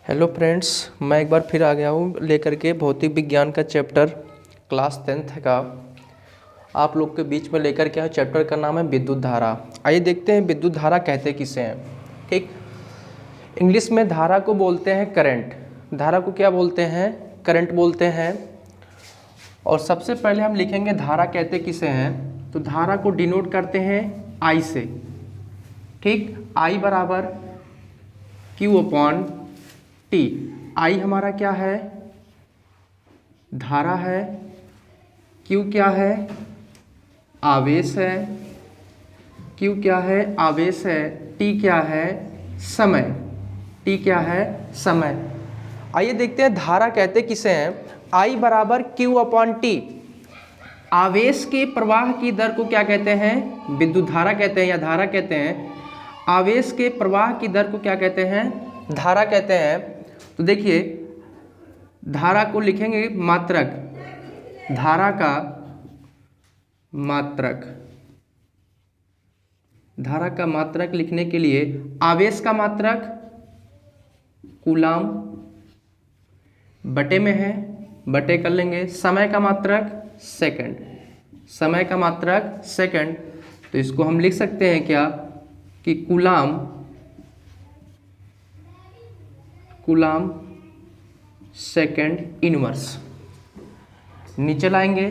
Hello friends, मैं एक बार फिर आ गया हूँ लेकर के भौतिक विज्ञान का चैप्टर क्लास 10th का आप लोग के बीच में लेकर के चैप्टर का नाम है विद्युत धारा। आइए देखते हैं विद्युत धारा कहते किसे हैं। ठीक, इंग्लिश में धारा को बोलते हैं करंट। धारा को क्या बोलते हैं? करंट बोलते हैं। और सबसे पहले हम लिखेंगे धारा कहते किसे हैं, तो धारा को डिनोट करते हैं आई से। ठीक, आई बराबर क्यू अपॉन टी। आई हमारा क्या है? धारा है। क्यू क्या है? आवेश है। क्यू क्या है? आवेश है। टी क्या है? समय। टी क्या है? समय। आइए देखते हैं धारा कहते किसे हैं। आई बराबर क्यू अपॉन टी। आवेश के प्रवाह की दर को क्या कहते हैं? विद्युत धारा कहते हैं या धारा कहते हैं। आवेश के प्रवाह की दर को क्या कहते हैं? धारा कहते हैं। तो देखिए, धारा को लिखेंगे मात्रक। धारा का मात्रक। धारा का मात्रक लिखने के लिए आवेश का मात्रक कूलाम बटे में है, बटे कर लेंगे। समय का मात्रक सेकंड। समय का मात्रक सेकंड, तो इसको हम लिख सकते हैं क्या कि कूलाम सेकंड इनवर्स। नीचे लाएंगे,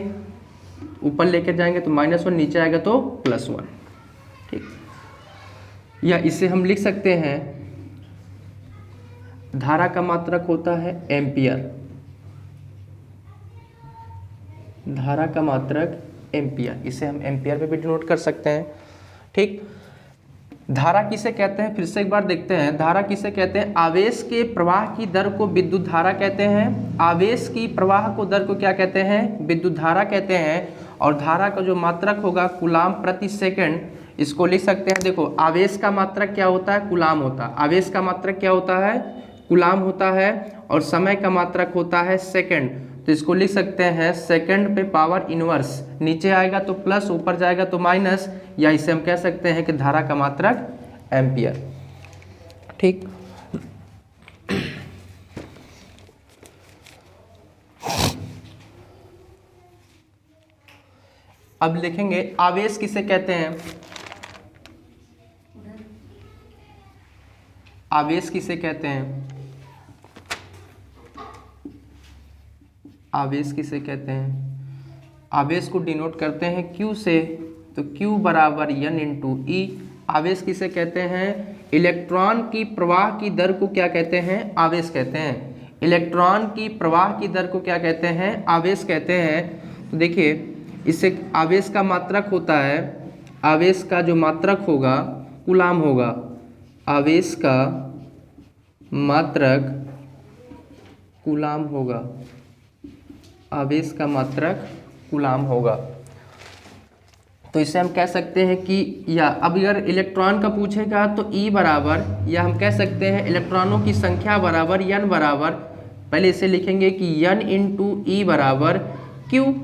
ऊपर लेकर जाएंगे तो -1, नीचे आएगा तो +1। ठीक, या इसे हम लिख सकते हैं धारा का मात्रक होता है एम्पियर। धारा का मात्रक एम्पियर, इसे हम एम्पियर पे भी डिनोट कर सकते हैं। ठीक, धारा किसे कहते हैं? फिर से एक बार देखते हैं। धारा किसे कहते हैं? आवेश के प्रवाह की दर को विद्युत धारा कहते हैं। आवेश की प्रवाह को दर को क्या कहते हैं? विद्युत धारा कहते हैं। और धारा का जो मात्रक होगा कूलाम प्रति सेकंड, इसको लिख सकते हैं। देखो, आवेश का मात्रक क्या होता है? कूलाम होता है। आवेश का मात्रक क्या होता है? कूलाम होता है। और समय का मात्रक होता है सेकंड, तो इसको लिख सकते हैं सेकंड पे पावर इनवर्स। नीचे आएगा तो प्लस, ऊपर जाएगा तो माइनस, या इसे हम कह सकते हैं कि धारा का मात्रक एम्पियर। ठीक, अब लिखेंगे आवेश किसे कहते हैं। आवेश किसे कहते हैं? आवेश किसे कहते हैं? आवेश को डिनोट करते हैं Q से, तो Q बराबर N इंटू E। आवेश किसे कहते हैं? इलेक्ट्रॉन की प्रवाह की दर को क्या कहते हैं? आवेश कहते हैं। इलेक्ट्रॉन की प्रवाह की दर को क्या कहते हैं? आवेश कहते हैं। तो देखिए, इससे आवेश का मात्रक होता है, आवेश का जो मात्रक होगा कूलाम होगा। आवेश का मात्रक कूलाम होगा। आवेश का मात्रक कूलाम होगा। तो इसे हम कह सकते हैं कि, या अब अगर इलेक्ट्रॉन का पूछेगा तो E बराबर, या हम कह सकते हैं इलेक्ट्रॉनों की संख्या बराबर N बराबर, पहले इसे लिखेंगे कि N इंटू E बराबर Q।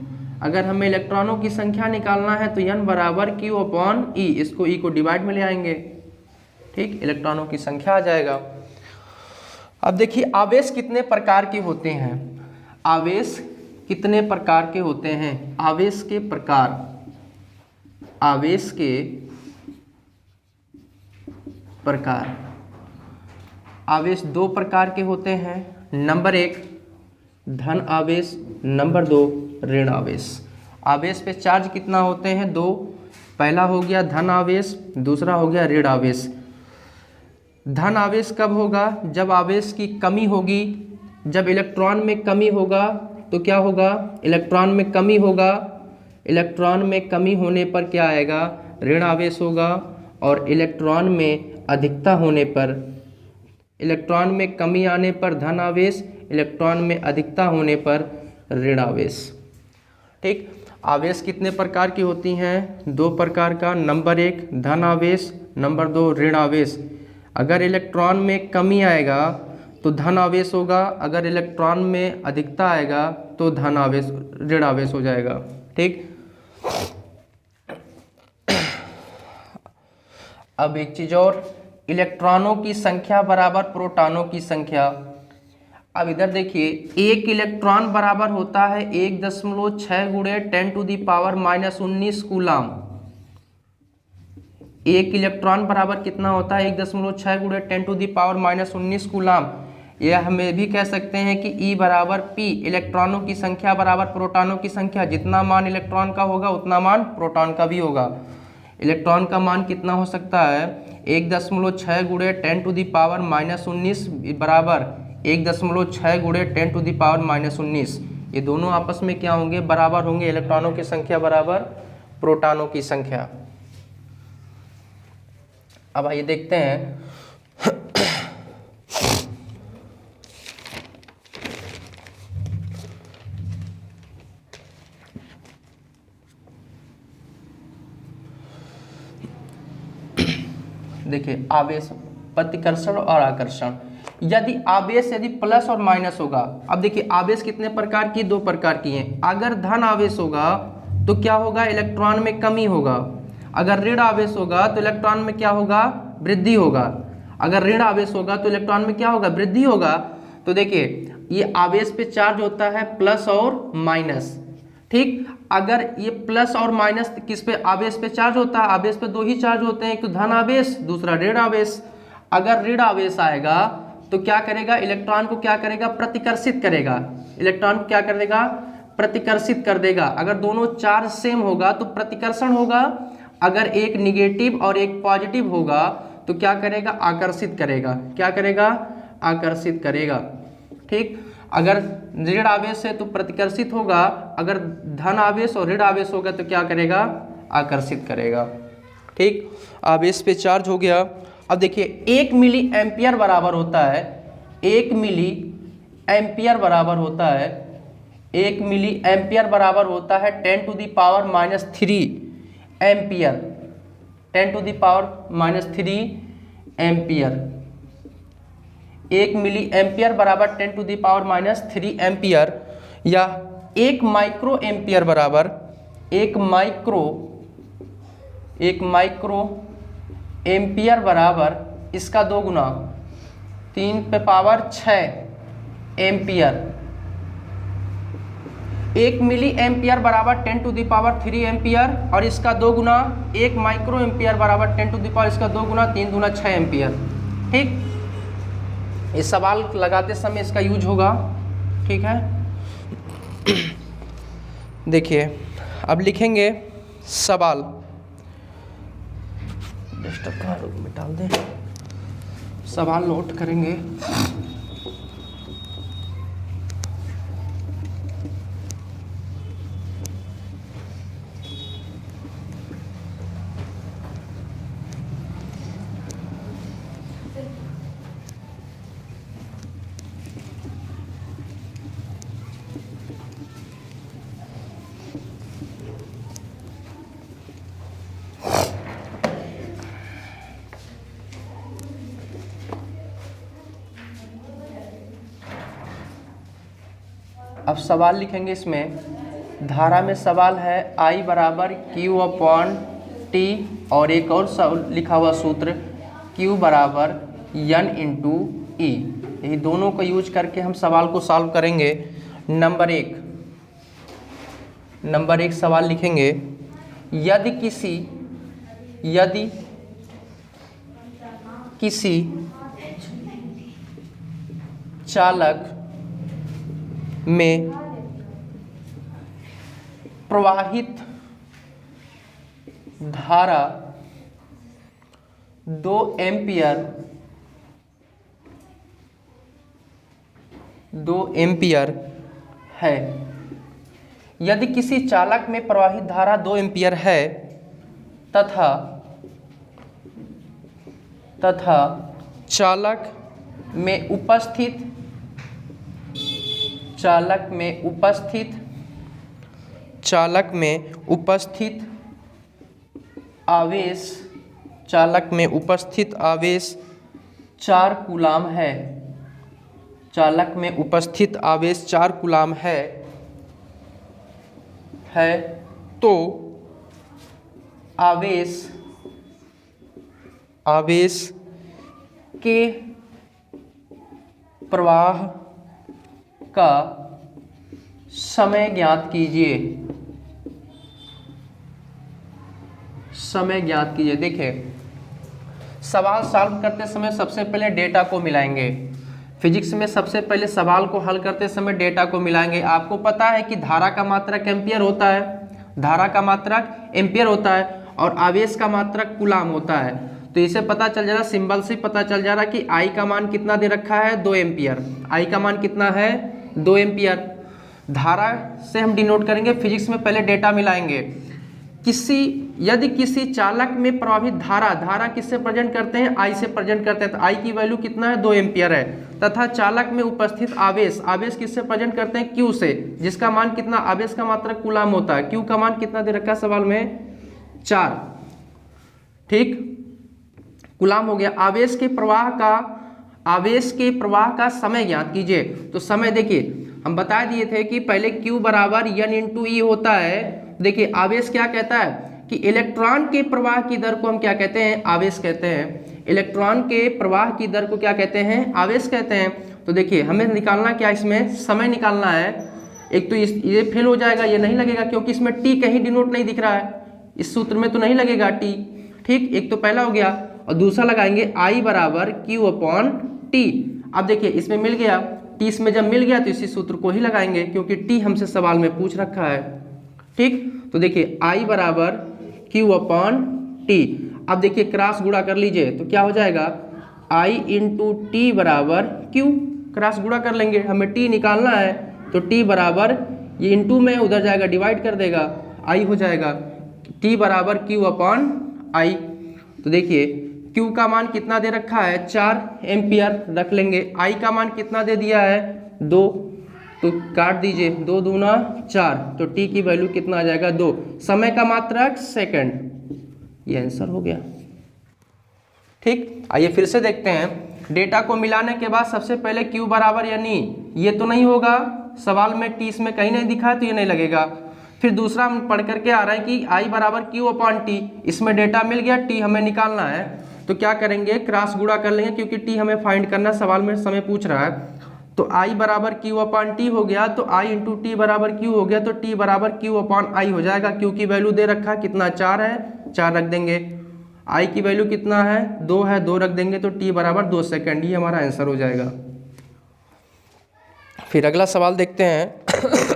अगर हमें इलेक्ट्रॉनों की संख्या निकालना है तो N बराबर Q अपॉन E। इसको E को डिवाइड में ले आएंगे। ठीक, इलेक्ट्रॉनों की संख्या आ जाएगा। अब देखिए, आवेश कितने प्रकार के होते हैं? आवेश कितने प्रकार के होते हैं? आवेश के प्रकार। आवेश के प्रकार। आवेश दो प्रकार के होते हैं। नंबर 1 धन आवेश, नंबर 2 ऋण आवेश। आवेश पे चार्ज कितना होते हैं? 2। पहला हो गया धन आवेश, दूसरा हो गया ऋण आवेश। धन आवेश कब होगा? जब आवेश की कमी होगी। जब इलेक्ट्रॉन में कमी होगा तो क्या होगा? इलेक्ट्रॉन में कमी होगा। इलेक्ट्रॉन में कमी होने पर क्या आएगा? ऋण आवेश होगा। और इलेक्ट्रॉन में अधिकता होने पर, इलेक्ट्रॉन में कमी आने पर धन आवेश, इलेक्ट्रॉन में अधिकता होने पर ऋण आवेश। ठीक, आवेश कितने प्रकार की होती हैं? 2 प्रकार का। नंबर 1 धन आवेश, नंबर 2 ऋण आवेश। अगर इलेक्ट्रॉन में कमी आएगा तो धन आवेश होगा, अगर इलेक्ट्रॉन में अधिकता आएगा तो धन आवेश, ऋण आवेश हो जाएगा। ठीक, अब एक चीज और, इलेक्ट्रॉनों की संख्या बराबर प्रोटॉनों की संख्या। अब इधर देखिए, एक इलेक्ट्रॉन बराबर होता है 1.6 गुणे 10⁻⁻19 कूलाम। एक इलेक्ट्रॉन बराबर कितना होता है 1.6 गुणे 10⁻⁻19 कूलाम। यह हमें भी कह सकते हैं कि E बराबर P, इलेक्ट्रॉनों की संख्या बराबर प्रोटॉनों की संख्या। जितना मान इलेक्ट्रॉन का होगा उतना मान प्रोटॉन का भी होगा। इलेक्ट्रॉन का मान कितना हो सकता है 1.6 गुणे 10⁻⁻19 बराबर 1.6 गुणे 10⁻⁻19। ये दोनों आपस में क्या होंगे, बराबर होंगे, इलेक्ट्रॉनों की संख्या बराबर प्रोटॉनों की संख्या। अब आइए देखते हैं देखिए आवेश, प्रतिकर्षण और आकर्षण। यदि प्लस और माइनस होगा, अब देखिए आवेश कितने प्रकार की, दो प्रकार की हैं। अगर धन आवेश होगा तो क्या होगा, इलेक्ट्रॉन में कमी होगा। अगर ऋण आवेश होगा तो इलेक्ट्रॉन में क्या होगा, वृद्धि होगा। अगर ऋण आवेश होगा तो इलेक्ट्रॉन में क्या होगा, वृद्धि होगा। तो देखिए ये आवेश पे चार्ज होता है प्लस और माइनस, ठीक। अगर ये प्लस और माइनस किस पे, आवेश पे चार्ज होता है। आवेश पे दो ही चार्ज होते हैं, एक तो धन आवेश, दूसरा ऋण आवेश। अगर ऋण आवेश आएगा तो क्या करेगा, इलेक्ट्रॉन को क्या करेगा, प्रतिकर्षित करेगा। इलेक्ट्रॉन को क्या कर देगा, प्रतिकर्षित कर देगा। अगर दोनों चार्ज सेम होगा तो प्रतिकर्षण होगा। अगर एक निगेटिव और एक पॉजिटिव होगा तो क्या करेगा, आकर्षित करेगा। क्या करेगा, आकर्षित करेगा, ठीक। अगर ऋण आवेश है तो प्रतिकर्षित होगा, अगर धन आवेश और ऋण आवेश होगा तो क्या करेगा, आकर्षित करेगा, ठीक। आवेश पे चार्ज हो गया। अब देखिए 1 मिली एम्पियर बराबर होता है, 1 मिली एम्पियर बराबर होता है, 1 मिली एम्पियर बराबर होता है 10⁻³ एम्पियर, 10⁻³ एम्पियर। 1 मिली एम्पियर बराबर 10⁻³ एम्पियर, या 1 माइक्रो एम्पियर बराबर 1 माइक्रो एम्पियर बराबर इसका 2 गुना 3⁻6 एम्पियर। 1 मिली एम्पियर बराबर 10⁻³ एम्पियर और इसका 2 गुना 1 माइक्रो एम्पियर बराबर 10⁻, इसका 2 गुना 3 दूना 6 एम्पियर, ठीक। इस सवाल लगाते समय इसका यूज होगा, ठीक है। देखिए अब लिखेंगे सवाल, डाल दें, सवाल नोट करेंगे। अब सवाल लिखेंगे इसमें, धारा में सवाल है I बराबर Q/T और एक और लिखा हुआ सूत्र Q बराबर N × E। यही दोनों का यूज करके हम सवाल को सॉल्व करेंगे। नंबर एक सवाल लिखेंगे, यदि किसी चालक में प्रवाहित धारा 2 एम्पियर है। यदि किसी चालक में प्रवाहित धारा 2 एम्पियर है तथा चालक में उपस्थित आवेश 4 कूलाम है। चालक में उपस्थित आवेश 4 कूलाम है तो आवेश के प्रवाह का समय ज्ञात कीजिए। समय ज्ञात कीजिए। देखिए, सवाल सॉल्व करते समय सबसे पहले डेटा को मिलाएंगे। फिजिक्स में सबसे पहले सवाल को हल करते समय डेटा को मिलाएंगे। आपको पता है कि धारा का मात्रक एम्पियर होता है, धारा का मात्रक एम्पियर होता है और आवेश का मात्रक कूलाम होता है। तो इसे पता चल जा रहा, सिंबल से पता चल जा रहा कि आई का मान कितना दे रखा है, 2 एम्पियर। आई का मान कितना है, 2 एम्पियर। धारा से हम डिनोट करेंगे, फिजिक्स में पहले डेटा मिलाएंगे। यदि किसी चालक में प्रवाहित धारा किससे प्रेजेंट करते हैं, आई से प्रेजेंट करते हैं, तो आई की वैल्यू कितना है, 2 एम्पियर है। तथा चालक में उपस्थित आवेश किससे प्रेजेंट करते हैं, क्यू से, जिसका मान कितना, आवेश का मात्रक कूलाम होता है। क्यू का मान कितना दे रखा है सवाल में, 4। ठीक, कूलाम हो गया। आवेश के प्रवाह का समय ज्ञात कीजिए। तो समय देखिए, हम बता दिए थे कि पहले Q बराबर N इंटू ई होता है। देखिए, आवेश क्या कहता है कि इलेक्ट्रॉन के प्रवाह की दर को हम क्या कहते हैं, आवेश कहते हैं। इलेक्ट्रॉन के प्रवाह की दर को क्या कहते हैं, आवेश कहते हैं। तो देखिए, हमें निकालना क्या, इसमें समय निकालना है। एक तो ये फेल हो जाएगा, ये नहीं लगेगा क्योंकि इसमें टी कहीं डिनोट नहीं दिख रहा है, इस सूत्र में तो नहीं लगेगा टी। ठीक, एक तो पहला हो गया। और दूसरा लगाएंगे आई बराबर क्यू अपॉन टी। अब देखिए, इसमें मिल गया टी, इसमें जब मिल गया तो इसी सूत्र को ही लगाएंगे क्योंकि टी हमसे सवाल में पूछ रखा है। ठीक, तो देखिए आई बराबर क्यू अपॉन टी। अब देखिए क्रॉस गुणा कर लीजिए तो क्या हो जाएगा, आई इंटू टी बराबर क्यू। क्रॉस गुणा कर लेंगे, हमें टी निकालना है। तो टी बराबर, ये इंटू में उधर जाएगा, डिवाइड कर देगा, आई हो जाएगा टी बराबर क्यू अपॉन आई। तो देखिए Q का मान कितना दे रखा है, 4 एम्पियर रख लेंगे। I का मान कितना दे दिया है, 2। तो काट दीजिए, 2 दूना 4, तो T की वैल्यू कितना आ जाएगा, 2। समय का मात्रक सेकंड। ये आंसर हो गया। ठीक, आइए फिर से देखते हैं। डेटा को मिलाने के बाद सबसे पहले Q बराबर, यानी ये तो नहीं होगा सवाल में, T इसमें कहीं नहीं दिखा है तो ये नहीं लगेगा। फिर दूसरा हम पढ़ करके आ रहे हैं कि I बराबर क्यू अपॉन टी। इसमें डेटा मिल गया, टी हमें निकालना है। तो क्या करेंगे, क्रॉस गुणा कर लेंगे क्योंकि टी हमें फाइंड करना, सवाल में समय पूछ रहा है। तो I बराबर क्यू अपॉन टी हो गया, तो I इंटू टी बराबर क्यू हो गया, तो टी बराबर क्यू अपॉन आई हो जाएगा। क्यू की वैल्यू दे रखा कितना, 4 है, 4 रख देंगे। I की वैल्यू कितना है, 2 है, 2 रख देंगे, तो टी बराबर 2 सेकेंड। ये हमारा आंसर हो जाएगा। फिर अगला सवाल देखते हैं।